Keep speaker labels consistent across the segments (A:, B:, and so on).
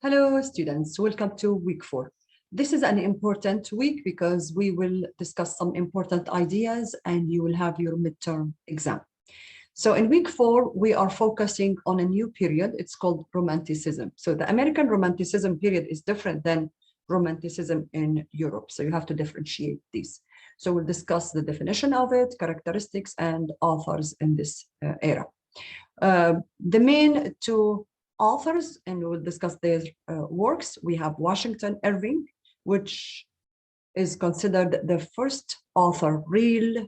A: Hello, students. Welcome to week 4. This is an important week because we will discuss some important ideas and you will have your midterm exam. So in week 4, we are focusing on a new period. It's called Romanticism. So the American Romanticism period is different than Romanticism in Europe. So you have to differentiate these. So we'll discuss the definition of it, characteristics, and authors in this era. The main two authors, and we will discuss their works. We have Washington Irving, which is considered the first author, real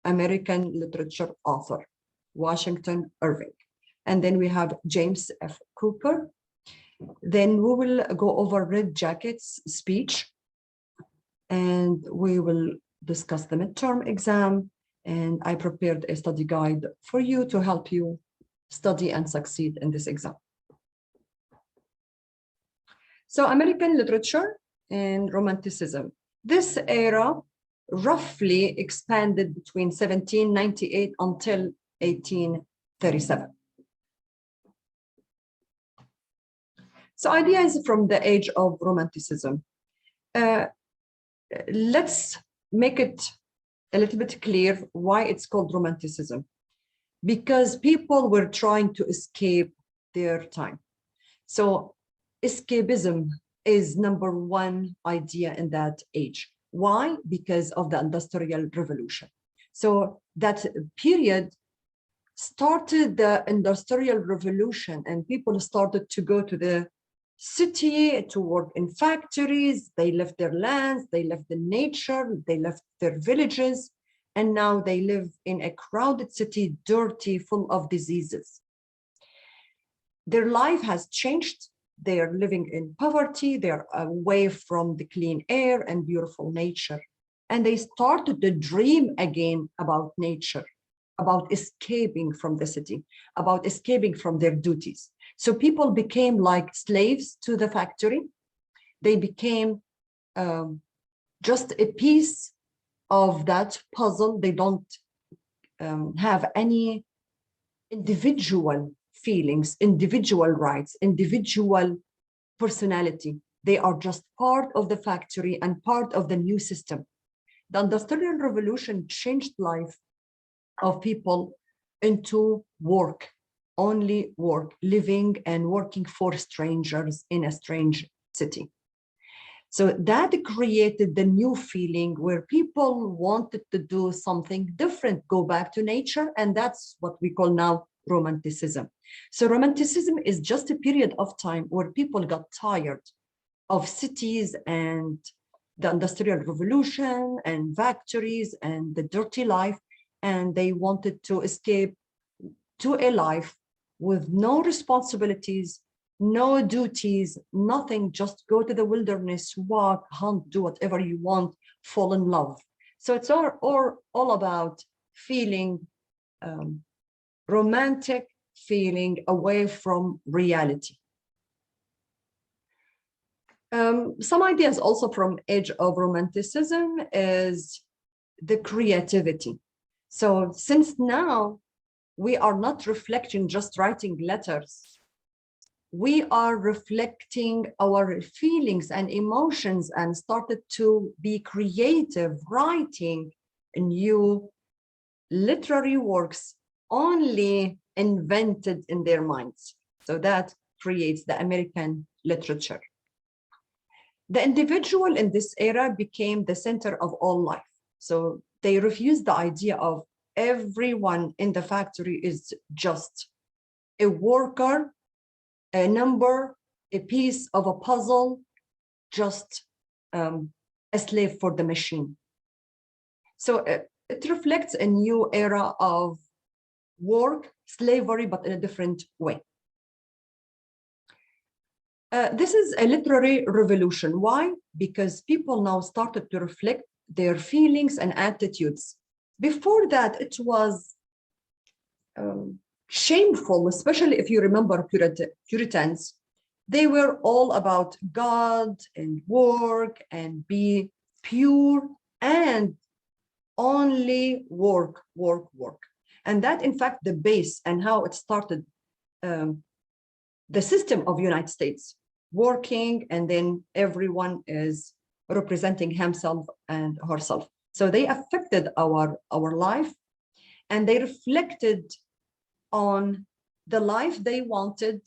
A: American literature author, Washington Irving. And then we have James F. Cooper. Then we will go over Red Jacket's speech, and we will discuss the midterm exam. And I prepared a study guide for you to help you study and succeed in this exam. So American literature and Romanticism. This era roughly expanded between 1798 until 1837. So ideas from the age of Romanticism. Let's make it a little bit clear why it's called Romanticism. Because people were trying to escape their time. So escapism is number one idea in that age. Why? Because of the Industrial Revolution. So that period started the Industrial Revolution and people started to go to the city to work in factories. They left their lands, they left the nature, they left their villages, and now they live in a crowded city, dirty, full of diseases. Their life has changed. They are living in poverty. They're away from the clean air and beautiful nature. And they started to dream again about nature, about escaping from the city, about escaping from their duties. So people became like slaves to the factory. They became just a piece of that puzzle. They don't have any individual feelings, individual rights, individual personality. They are just part of the factory and part of the new system. The Industrial Revolution changed life of people into work, only work, living and working for strangers in a strange city. So that created the new feeling where people wanted to do something different, go back to nature, and that's what we call now Romanticism. So Romanticism is just a period of time where people got tired of cities and the Industrial Revolution and factories and the dirty life, and they wanted to escape to a life with no responsibilities, no duties, nothing, just go to the wilderness, walk, hunt, do whatever you want, fall in love. So it's all about feeling romantic, feeling away from reality. Some ideas also from age of Romanticism is the creativity. So since now we are not reflecting, just writing letters, we are reflecting our feelings and emotions and started to be creative, writing new literary works only invented in their minds. So that creates the American literature. The individual in this era became the center of all life. So they refused the idea of everyone in the factory is just a worker, a number, a piece of a puzzle, just a slave for the machine. So it reflects a new era of work, slavery, but in a different way. This is a literary revolution. Why? Because people now started to reflect their feelings and attitudes. Before that, it was shameful, especially if you remember Puritans. They were all about God and work and be pure and only work, work, work. And that, in fact, the base and how it started the system of United States. working, and then everyone is representing himself and herself. So they affected our life, and they reflected on the life they wanted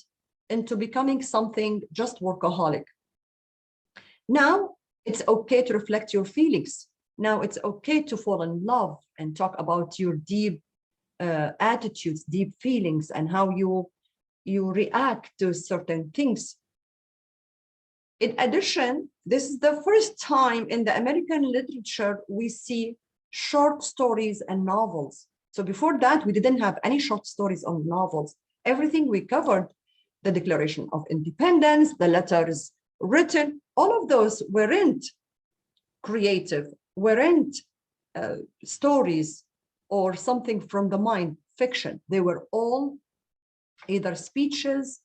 A: into becoming something just workaholic. Now it's okay to reflect your feelings. Now it's okay to fall in love and talk about your deep attitudes, deep feelings, and how you react to certain things. In addition, this is the first time in the American literature we see short stories and novels. So before that, we didn't have any short stories or novels. Everything we covered, the Declaration of Independence, the letters written, all of those weren't creative, weren't stories or something from the mind, fiction. They were all either speeches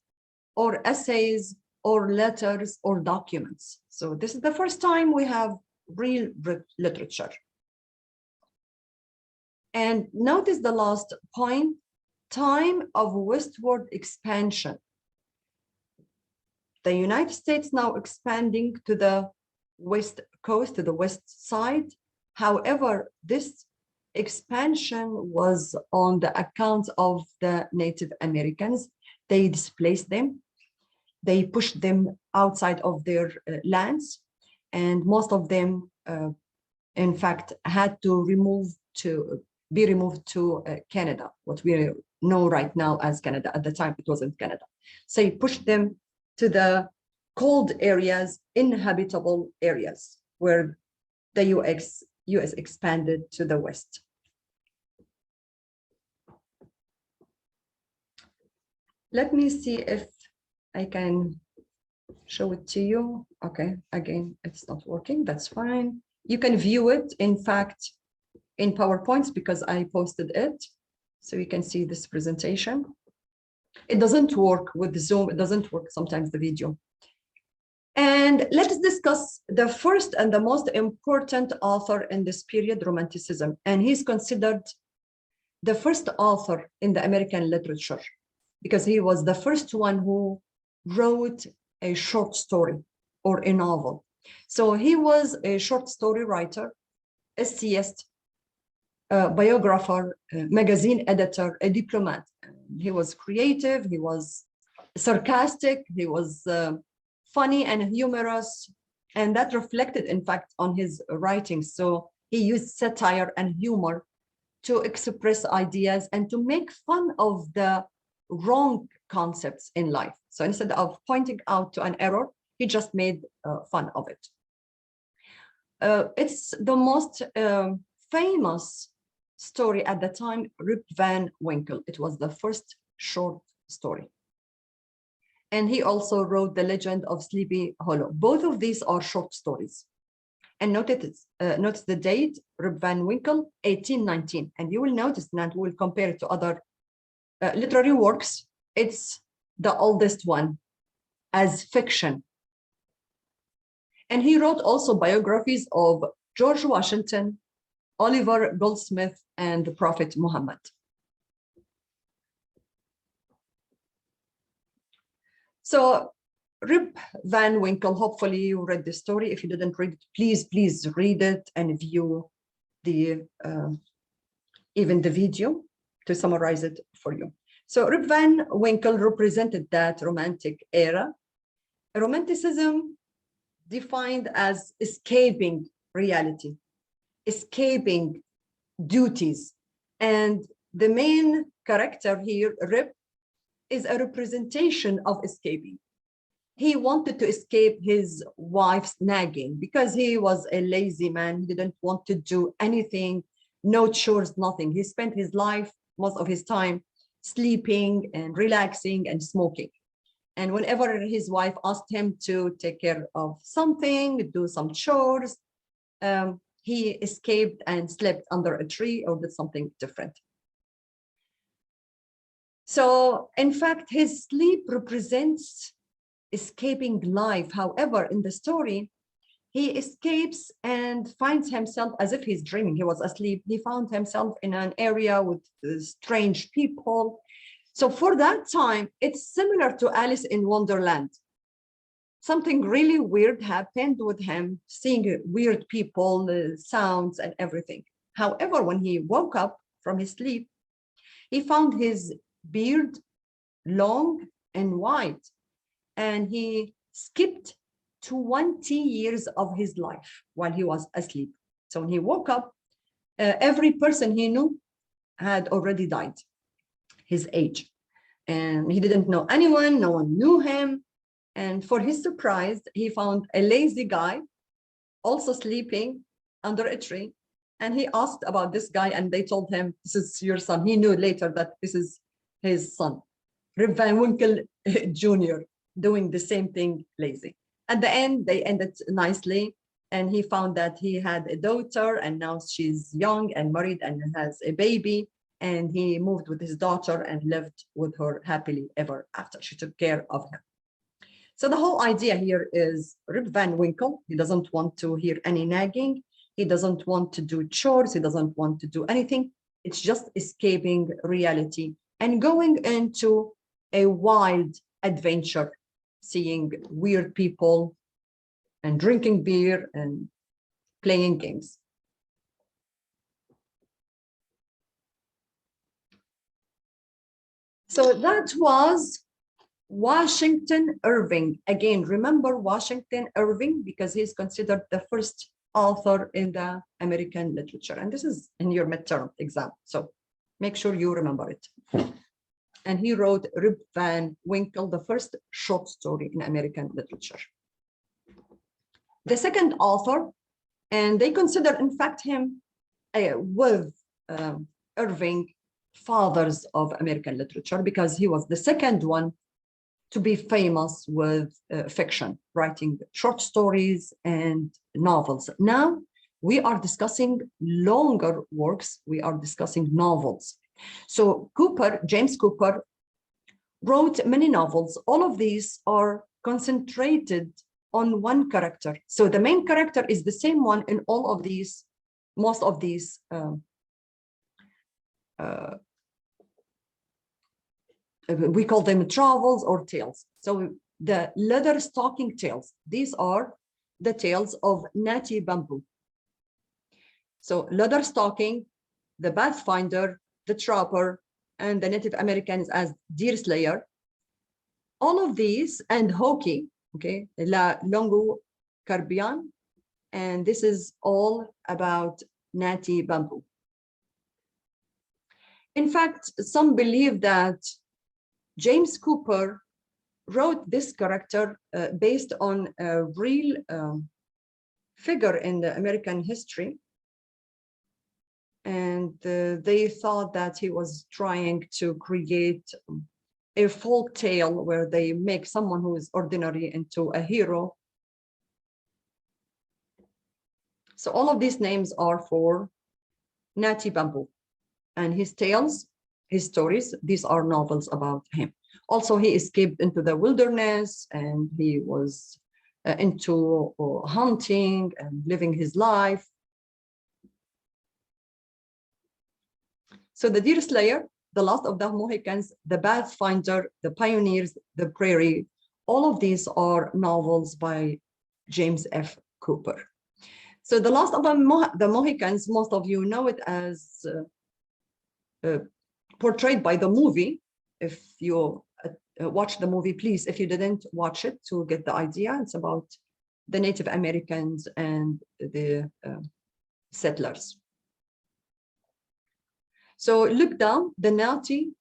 A: or essays or letters or documents. So this is the first time we have real literature. And notice the last point, time of westward expansion. The United States now expanding to the west coast, to the west side. However, this expansion was on the account of the Native Americans. They displaced them. They pushed them outside of their lands, and most of them, in fact, had to be removed to Canada, what we know right now as Canada. At the time, it wasn't Canada. So he pushed them to the cold areas, inhabitable areas, where the US expanded to the west. Let me see if I can show it to you. Okay, again, it's not working. That's fine. You can view it, in fact, in PowerPoints because I posted it. So you can see this presentation. It doesn't work with the Zoom. It doesn't work sometimes, the video. And let's discuss the first and the most important author in this period, Romanticism. And he's considered the first author in the American literature because he was the first one who wrote a short story or a novel. So he was a short story writer, essayist, biographer, magazine editor, a diplomat. He was creative, he was sarcastic, he was funny and humorous, and that reflected, in fact, on his writings. So he used satire and humor to express ideas and to make fun of the wrong concepts in life. So instead of pointing out to an error, he just made fun of it. It's the most famous story at the time, Rip Van Winkle. It was the first short story. And he also wrote The Legend of Sleepy Hollow. Both of these are short stories. And notice the date, Rip Van Winkle, 1819. And you will notice that we'll compare it to other literary works. It's the oldest one as fiction. And he wrote also biographies of George Washington, Oliver Goldsmith, and the Prophet Muhammad. So Rip Van Winkle, hopefully you read the story. If you didn't read it, please read it and view the even the video to summarize it for you. So Rip Van Winkle represented that romantic era. Romanticism defined as escaping reality, escaping duties. And the main character here, Rip, is a representation of escaping. He wanted to escape his wife's nagging because he was a lazy man. He didn't want to do anything, no chores, nothing. He spent his life, most of his time, sleeping and relaxing and smoking. And whenever his wife asked him to take care of something, do some chores, he escaped and slept under a tree or did something different. So, in fact, his sleep represents escaping life. However, in the story, he escapes and finds himself as if he's dreaming. He was asleep. He found himself in an area with strange people. So for that time, it's similar to Alice in Wonderland. something really weird happened with him, seeing weird people, sounds, and everything. However, when he woke up from his sleep, he found his beard long and white, and he skipped 20 years of his life while he was asleep. So when he woke up, every person he knew had already died, his age. And he didn't know anyone, no one knew him. And for his surprise, he found a lazy guy also sleeping under a tree. And he asked about this guy, and they told him, this is your son. He knew later that this is his son, Rip Van Winkle Jr., doing the same thing, lazy. At the end, they ended nicely. And he found that he had a daughter, and now she's young and married and has a baby. And he moved with his daughter and lived with her happily ever after. She took care of him. So the whole idea here is Rip Van Winkle. He doesn't want to hear any nagging. He doesn't want to do chores. He doesn't want to do anything. It's just escaping reality and going into a wild adventure, seeing weird people and drinking beer and playing games. So that was Washington Irving. Again, remember Washington Irving because he's considered the first author in the American literature. And this is in your midterm exam. So make sure you remember it. And he wrote Rip Van Winkle, the first short story in American literature. The second author, and they consider, in fact, him with Irving, fathers of American literature, because he was the second one to be famous with fiction, writing short stories and novels. Now we are discussing longer works. We are discussing novels. So James Cooper, wrote many novels. All of these are concentrated on one character. So the main character is the same one in all of these, most of these we call them travels or tales. So the leather stocking tales, these are the tales of Natty Bamboo. So leather stocking, the Pathfinder, the Trapper, and the Native Americans as Deer Slayer. All of these, and Hoki, okay, La Longo Caribbean, and this is all about Natty Bamboo. In fact, some believe that James Cooper wrote this character based on a real figure in the American history. And they thought that he was trying to create a folk tale where they make someone who is ordinary into a hero. So all of these names are for Natty Bamboo. And his tales, his stories, these are novels about him. Also, he escaped into the wilderness and he was into hunting and living his life. So the Deer Slayer, the Last of the Mohicans, the Pathfinder, the Pioneers, the Prairie, all of these are novels by James F. Cooper. So the Last of the Mohicans, most of you know it as portrayed by the movie. If you watch the movie, please, if you didn't watch it to get the idea, it's about the Native Americans and the settlers. So look down, the Natty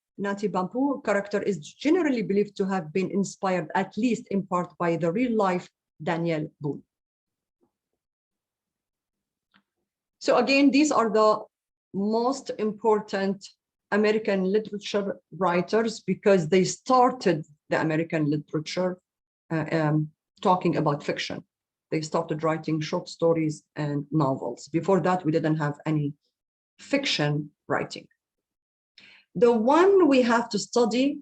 A: Bamboo character is generally believed to have been inspired, at least in part, by the real life Daniel Boone. So again, these are the most important American literature writers because they started the American literature talking about fiction. They started writing short stories and novels. Before that, we didn't have any fiction writing. The one we have to study,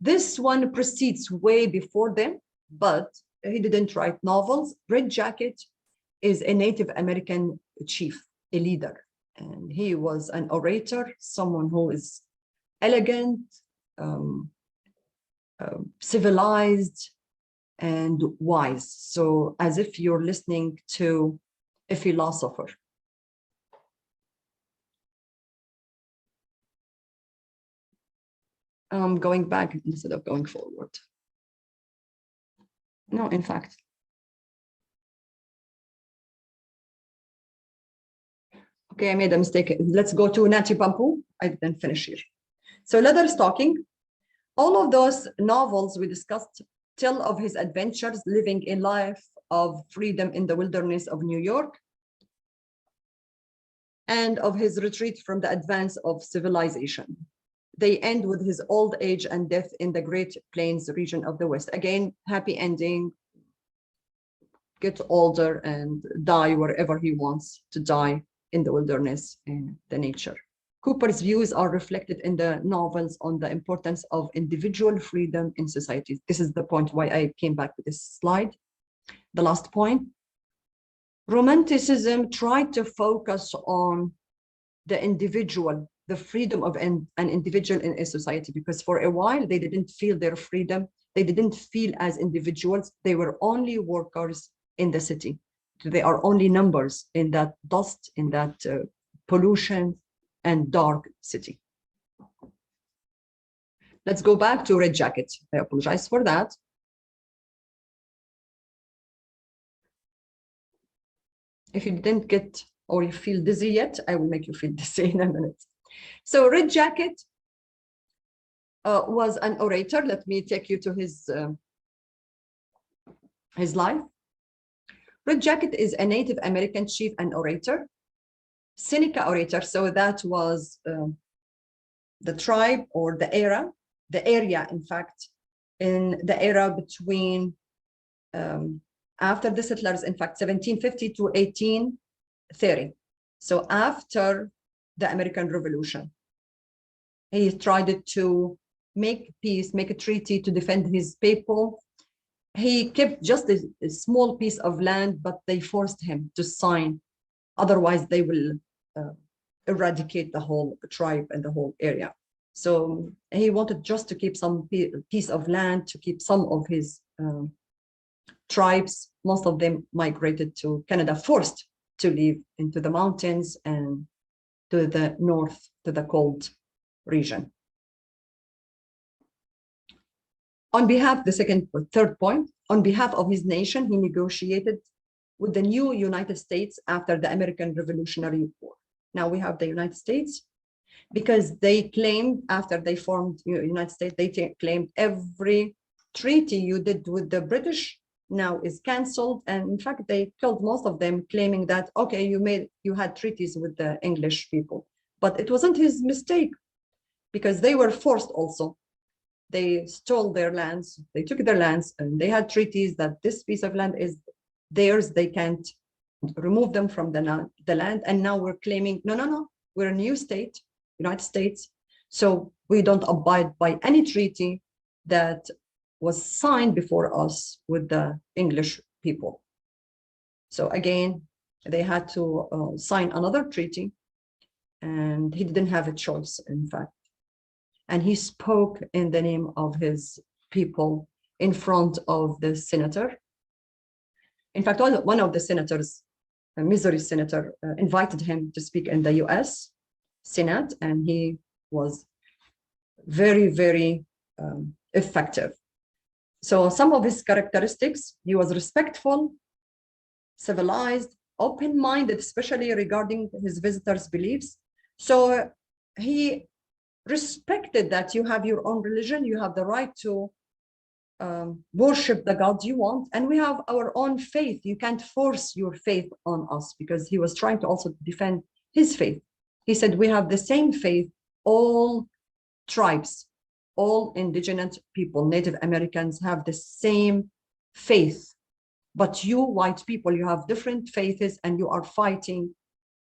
A: this one precedes way before them, but he didn't write novels. Red Jacket is a Native American chief, a leader. And he was an orator, someone who is elegant, civilized, and wise. So as if you're listening to a philosopher. Going back instead of going forward. No, in fact. Okay, I made a mistake. Let's go to Nati Bampu. I didn't finish here. So leather stocking. All of those novels we discussed tell of his adventures living a life of freedom in the wilderness of New York and of his retreat from the advance of civilization. They end with his old age and death in the Great Plains region of the West. Again, happy ending, get older and die wherever he wants to die in the wilderness, in the nature. Cooper's views are reflected in the novels on the importance of individual freedom in society. This is the point why I came back to this slide. The last point. Romanticism tried to focus on the individual, the freedom of an individual in a society, because for a while they didn't feel their freedom. They didn't feel as individuals. They were only workers in the city. They are only numbers in that dust, in that pollution and dark city. Let's go back to Red Jacket. I apologize for that. If you didn't get or you feel dizzy yet, I will make you feel dizzy in a minute. So Red Jacket was an orator. Let me take you to his life. Red Jacket is a Native American chief and orator, Seneca orator. So that was the tribe or the area, in fact, in the era between after the settlers, in fact, 1750 to 1830. So after the American Revolution, he tried to make peace, make a treaty to defend his people. He kept just a small piece of land, but they forced him to sign. Otherwise, they will eradicate the whole tribe and the whole area. So he wanted just to keep some piece of land, to keep some of his tribes. Most of them migrated to Canada, forced to live into the mountains and to the north, to the cold region. On behalf, third point, on behalf of his nation, he negotiated with the new United States after the American Revolutionary War. Now we have the United States because they claimed, after they formed the United States, they claimed every treaty you did with the British now is canceled. And in fact, they killed most of them, claiming that, okay, you had treaties with the English people. But it wasn't his mistake, because they were forced also. They stole their lands, they took their lands, and they had treaties that this piece of land is theirs. They can't remove them from the land. And now we're claiming, no, we're a new state, United States. So we don't abide by any treaty that was signed before us with the English people. So again, they had to sign another treaty, and he didn't have a choice, in fact. And he spoke in the name of his people in front of the senator. In fact, one of the senators, a Missouri senator, invited him to speak in the US Senate, and he was very, very effective. So some of his characteristics: he was respectful, civilized, open-minded, especially regarding his visitors' beliefs. So he respected that you have your own religion, you have the right to worship the God you want, and we have our own faith. You can't force your faith on us, because he was trying to also defend his faith. He said, we have the same faith, all tribes, all indigenous people, Native Americans have the same faith, but you white people, you have different faiths, and you are fighting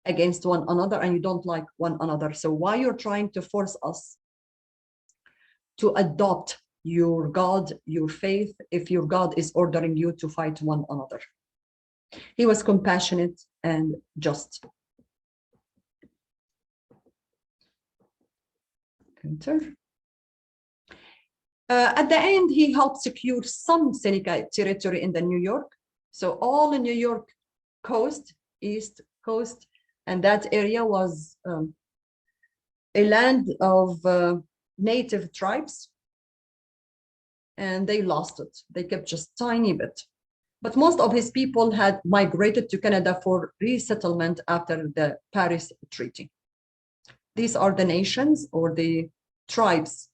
A: against one another, and you don't like one another. So why you're trying to force us to adopt your God, your faith, if your God is ordering you to fight one another? He was compassionate and just. Enter. At the end, he helped secure some Seneca territory in the New York. So all the New York coast, East Coast, and that area was a land of native tribes, and they lost it. They kept just tiny bit. But most of his people had migrated to Canada for resettlement after the Paris Treaty. These are the nations or the tribes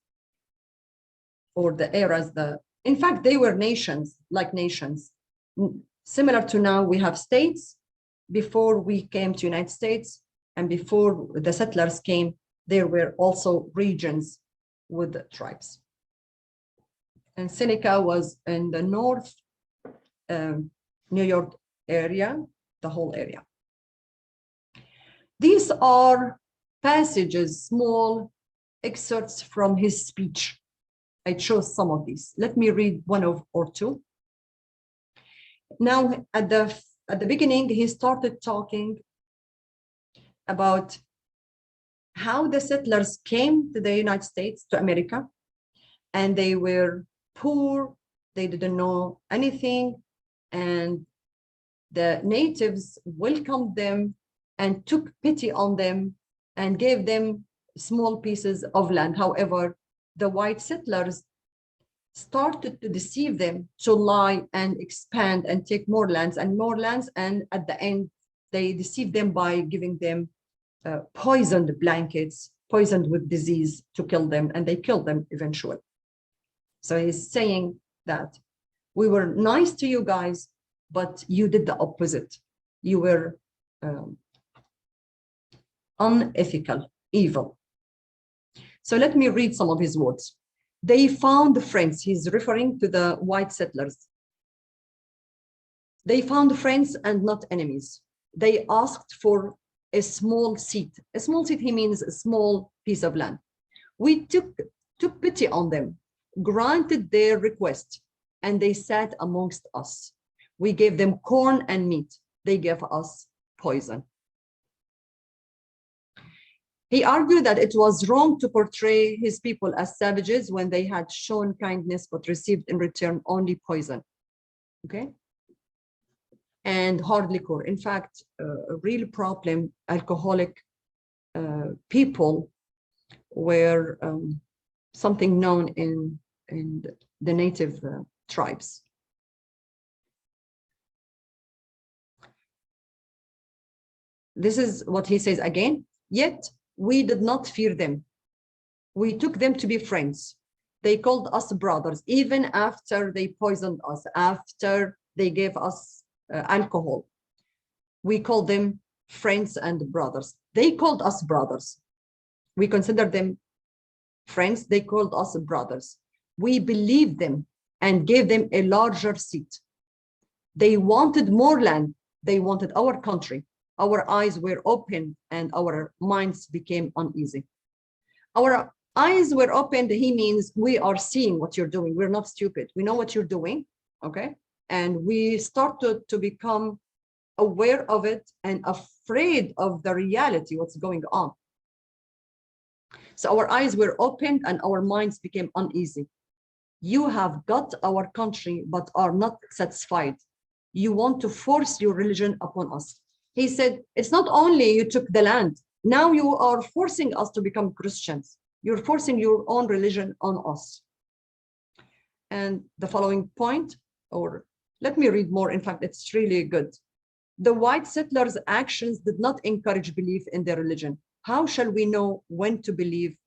A: or the eras. In fact, they were nations, like nations. Similar to now, we have states. Before we came to United States and before the settlers came, there were also regions with the tribes. And Seneca was in the North New York area, the whole area. These are passages, small excerpts from his speech. I chose some of these. Let me read one or two. Now, at the beginning, he started talking about how the settlers came to the United States, to America, and they were poor, they didn't know anything, and the natives welcomed them and took pity on them and gave them small pieces of land. However, the white settlers started to deceive them to lie and expand and take more lands, and at the end, they deceived them by giving them poisoned blankets, poisoned with disease to kill them, and they killed them eventually. So he's saying that we were nice to you guys, but you did the opposite. You were unethical, evil. So let me read some of his words. They found friends. He's referring to the white settlers. They found friends and not enemies. They asked for a small seat. A small seat, he means a small piece of land. We took pity on them, granted their request, and they sat amongst us. We gave them corn and meat. They gave us poison. He argued that it was wrong to portray his people as savages when they had shown kindness but received in return only poison. Okay? And hard liquor. In fact, a real problem, alcoholic people were something known in the native tribes. This is what he says again. Yet we did not fear them. We took them to be friends. They called us brothers, even after they poisoned us, after they gave us alcohol. We called them friends and brothers. They called us brothers. We considered them friends. They called us brothers. We believed them and gave them a larger seat. They wanted more land. They wanted our country. Our eyes were open and our minds became uneasy. Our eyes were opened, he means we are seeing what you're doing. We're not stupid. We know what you're doing, okay? And we started to become aware of it and afraid of the reality, what's going on. So our eyes were opened and our minds became uneasy. You have got our country, but are not satisfied. You want to force your religion upon us. He said, it's not only you took the land, now you are forcing us to become Christians. You're forcing your own religion on us. And the following point, or let me read more. In fact, it's really good. The white settlers' actions did not encourage belief in their religion. How shall we know when to believe,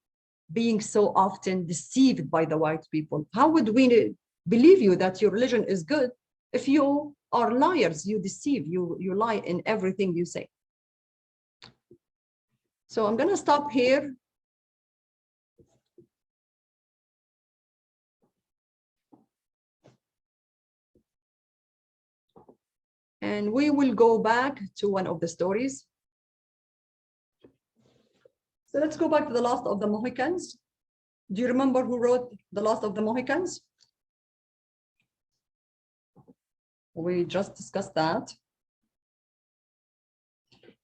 A: being so often deceived by the white people? How would we believe you that your religion is good if you are liars, you deceive, you lie in everything you say? So I'm going to stop here. And we will go back to one of the stories. So let's go back to The Last of the Mohicans. Do you remember who wrote The Last of the Mohicans? We just discussed that.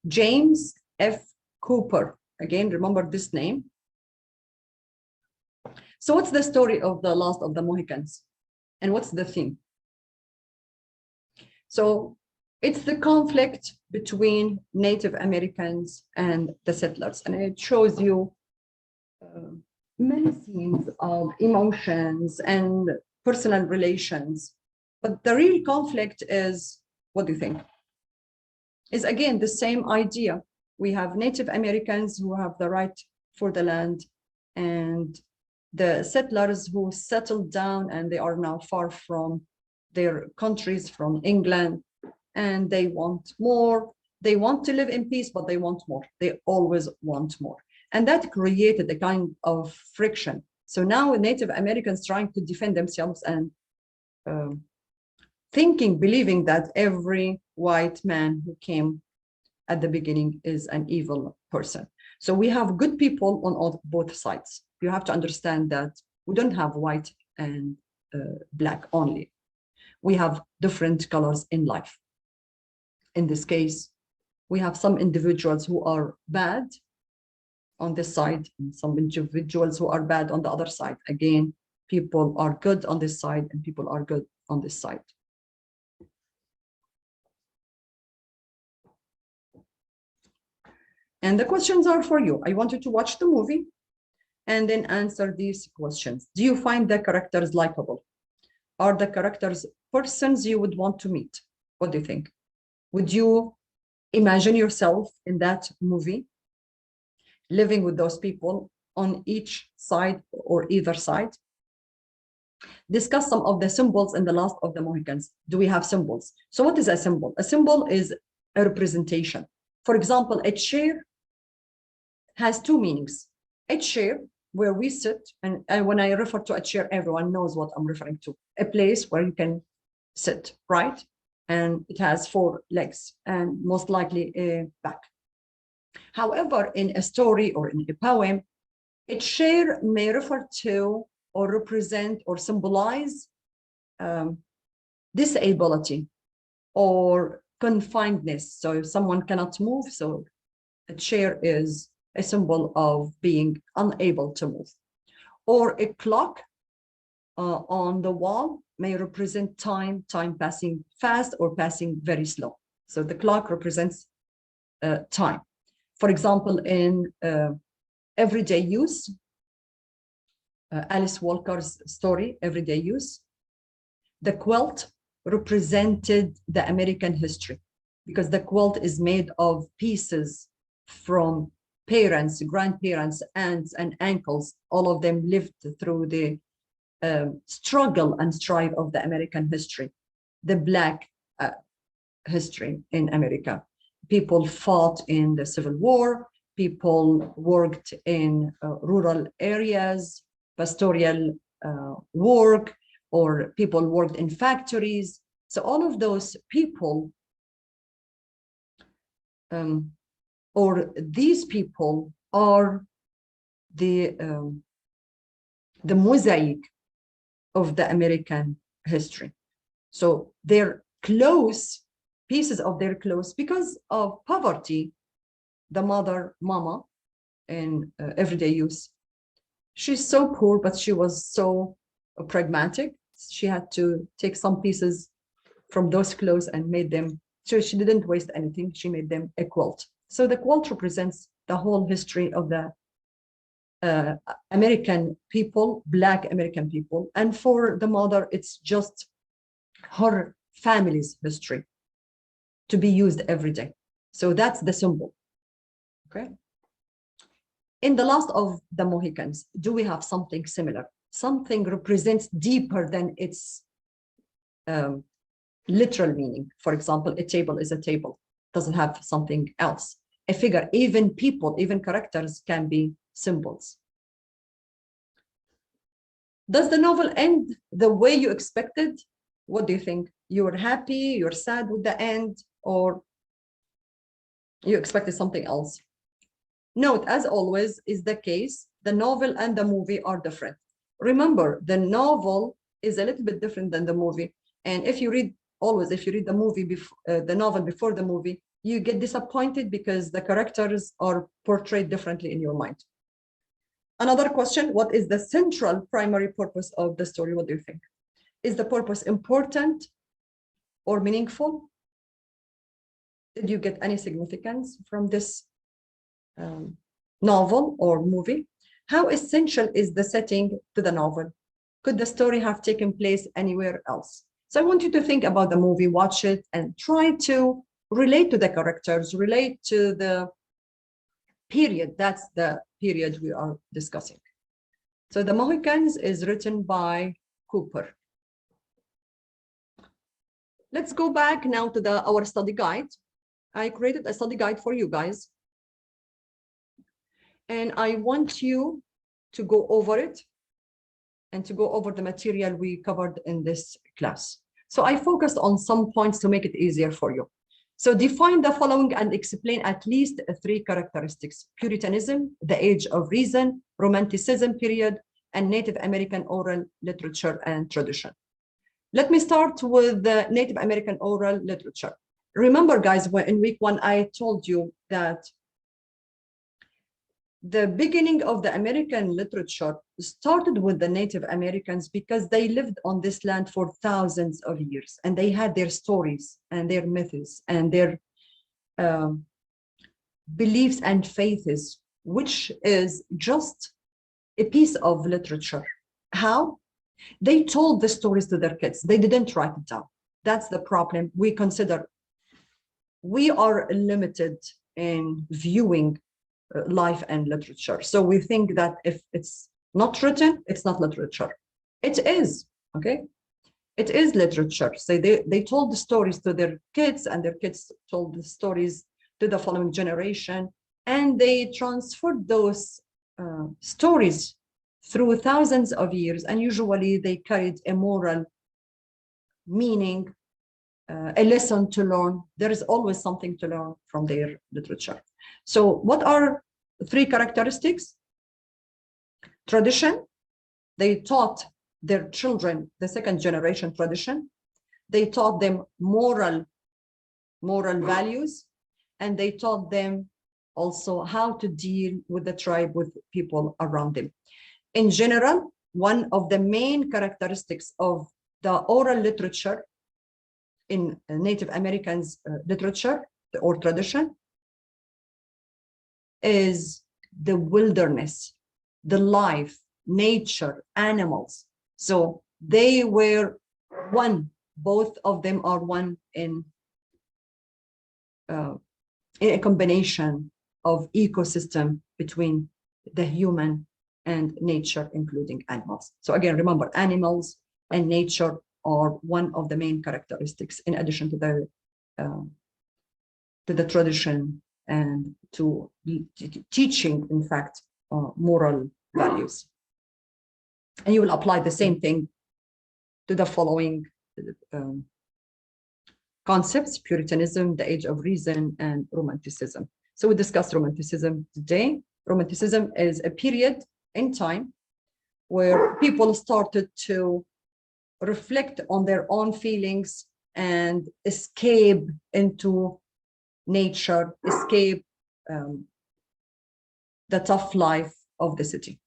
A: James F. Cooper. Again, remember this name. So what's the story of the Last of the Mohicans? And what's the theme? So it's the conflict between Native Americans and the settlers. And it shows you many scenes of emotions and personal relations. But the real conflict is, what do you think? Is again the same idea. We have Native Americans who have the right for the land, and the settlers who settled down and they are now far from their countries, from England, and they want more. They want to live in peace, but they want more. They always want more. And that created a kind of friction. So now Native Americans trying to defend themselves and believing that every white man who came at the beginning is an evil person. So we have good people on both sides. You have to understand that we don't have white and black only. We have different colors in life. In this case, we have some individuals who are bad on this side and some individuals who are bad on the other side. Again, people are good on this side and people are good on this side. And the questions are for you. I want you to watch the movie and then answer these questions. Do you find the characters likable? Are the characters persons you would want to meet? What do you think? Would you imagine yourself in that movie, living with those people on each side or either side? Discuss some of the symbols in the Last of the Mohicans. Do we have symbols? So what is a symbol? A symbol is a representation. For example, a chair has two meanings. A chair where we sit, and when I refer to a chair, everyone knows what I'm referring to. A place where you can sit, right? And it has four legs and most likely a back. However, in a story or in a poem, a chair may refer to or represent or symbolize disability or confinedness. So if someone cannot move, so a chair is a symbol of being unable to move. Or a clock on the wall may represent time passing fast or passing very slow. So the clock represents time. For example, in everyday use, Alice Walker's story, Everyday Use, the quilt represented the American history because the quilt is made of pieces from parents, grandparents, aunts, and uncles. All of them lived through the struggle and strife of the American history, the Black history in America. People fought in the Civil War, people worked in rural areas, pastoral work, or people worked in factories. So all of those people, or these people are the mosaic of the American history. So their clothes, pieces of their clothes, because of poverty, the mama in everyday use, she's so poor, but she was so pragmatic. She had to take some pieces from those clothes and made them, so she didn't waste anything. She made them a quilt. So the quilt represents the whole history of the American people, Black American people. And for the mother, it's just her family's history to be used every day. So that's the symbol, okay? In the Last of the Mohicans, do we have something similar? Something represents deeper than its literal meaning. For example, a table is a table, doesn't have something else. A figure, even people, even characters can be symbols. Does the novel end the way you expected? What do you think? You were happy, you're sad with the end, or you expected something else? Note, as always is the case, the novel and the movie are different. Remember, the novel is a little bit different than the movie. And if you read, always, if you read the movie, the novel before the movie, you get disappointed because the characters are portrayed differently in your mind. Another question, what is the central primary purpose of the story? What do you think? Is the purpose important or meaningful? Did you get any significance from this novel or movie? How essential is the setting to the novel? Could the story have taken place anywhere else? So I want you to think about the movie, watch it, and try to relate to the characters, relate to the period. That's the period we are discussing. So The Mohicans is written by Cooper. Let's go back now to our study guide. I created a study guide for you guys. And I want you to go over it and to go over the material we covered in this class. So I focused on some points to make it easier for you. So define the following and explain at least 3 characteristics: Puritanism, the age of reason, Romanticism period, and Native American oral literature and tradition. Let me start with the Native American oral literature. Remember, guys, when in week 1, I told you that the beginning of the American literature started with the Native Americans because they lived on this land for thousands of years, and they had their stories and their myths and their beliefs and faiths, which is just a piece of literature. How? They told the stories to their kids. They didn't write it down. That's the problem. We are limited in viewing life and literature. So we think that if it's not written, it's not literature. It is, okay? It is literature. So they told the stories to their kids, and their kids told the stories to the following generation, and they transferred those stories through thousands of years, and usually they carried a moral meaning, a lesson to learn. There is always something to learn from their literature. So what are 3 characteristics? Tradition. They taught their children the 2nd generation tradition. They taught them moral values, and they taught them also how to deal with the tribe, with people around them. In general, one of the main characteristics of the oral literature in Native Americans' literature or tradition is the wilderness, the life, nature, animals. So they were one, both of them are one in a combination of ecosystem between the human and nature, including animals. So again, remember, animals and nature are one of the main characteristics, in addition to the tradition and to teaching, in fact, moral values. And you will apply the same thing to the following concepts: Puritanism, the age of reason, and Romanticism. So we discussed Romanticism today. Romanticism is a period in time where people started to reflect on their own feelings and escape into nature, escape the tough life of the city.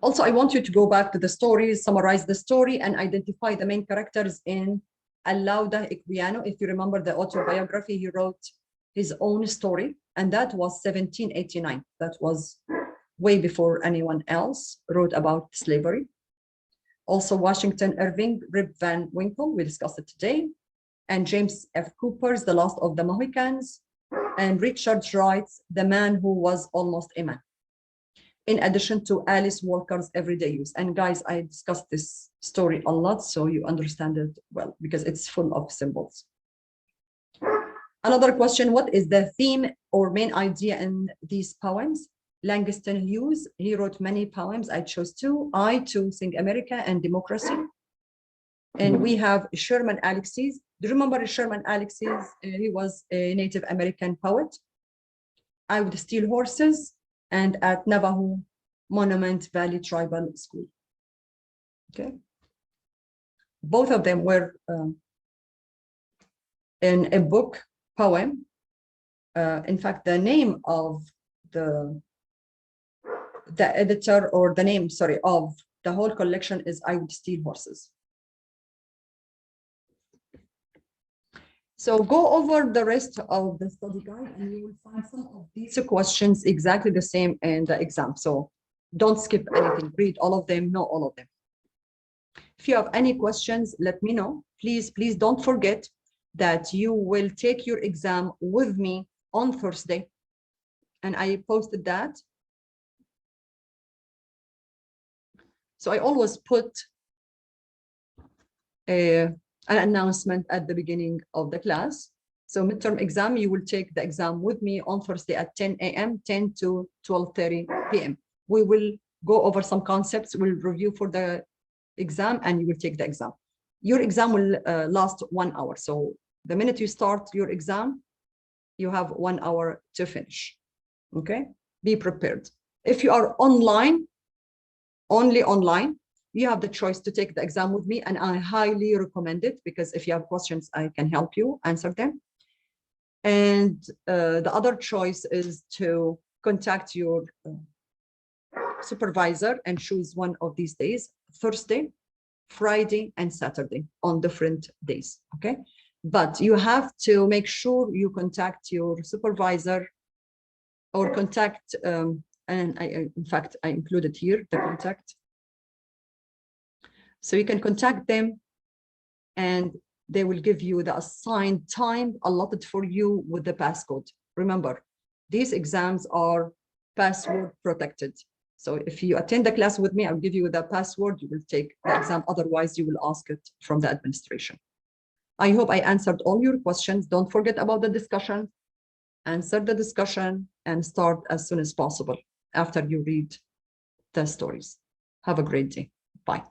A: Also, I want you to go back to the story, summarize the story, and identify the main characters in Alauda Equiano. If you remember the autobiography, he wrote his own story, and that was 1789. That was way before anyone else wrote about slavery. Also, Washington Irving, Rip Van Winkle, we discussed it today, and James F. Cooper's The Last of the Mohicans, and Richard Wright's The Man Who Was Almost a Man, in addition to Alice Walker's Everyday Use. And guys, I discussed this story a lot, so you understand it well, because it's full of symbols. Another question, what is the theme or main idea in these poems? Langston Hughes, he wrote many poems. I chose 2, I to Sing America and Democracy. And we have Sherman Alexie. Do you remember Sherman Alexie? He was a Native American poet. I Would Steal Horses, and at Navajo Monument Valley Tribal School. Okay. Both of them were in a book poem in fact, the name of the editor, or the name, sorry, of the whole collection is I Would Steal Horses. So go over the rest of the study guide and you will find some of these questions exactly the same in the exam. So don't skip anything, read all of them, know all of them. If you have any questions, let me know. Please, please don't forget that you will take your exam with me on Thursday. And I posted that. So I always put an announcement at the beginning of the class. So midterm exam, you will take the exam with me on Thursday at 10 a.m., 10 to 12:30 p.m. We will go over some concepts, we'll review for the exam, and you will take the exam. Your exam will last 1 hour. So the minute you start your exam, you have 1 hour to finish. Okay, be prepared. If you are online, only online, you have the choice to take the exam with me, and I highly recommend it, because if you have questions, I can help you answer them. And the other choice is to contact your supervisor and choose one of these days, Thursday, Friday, and Saturday, on different days, okay? But you have to make sure you contact your supervisor, or contact, and in fact, I included here the contact. So you can contact them and they will give you the assigned time allotted for you with the passcode. Remember, these exams are password protected. So if you attend the class with me, I'll give you the password, you will take the exam. Otherwise, you will ask it from the administration. I hope I answered all your questions. Don't forget about the discussion. Answer the discussion and start as soon as possible after you read the stories. Have a great day. Bye.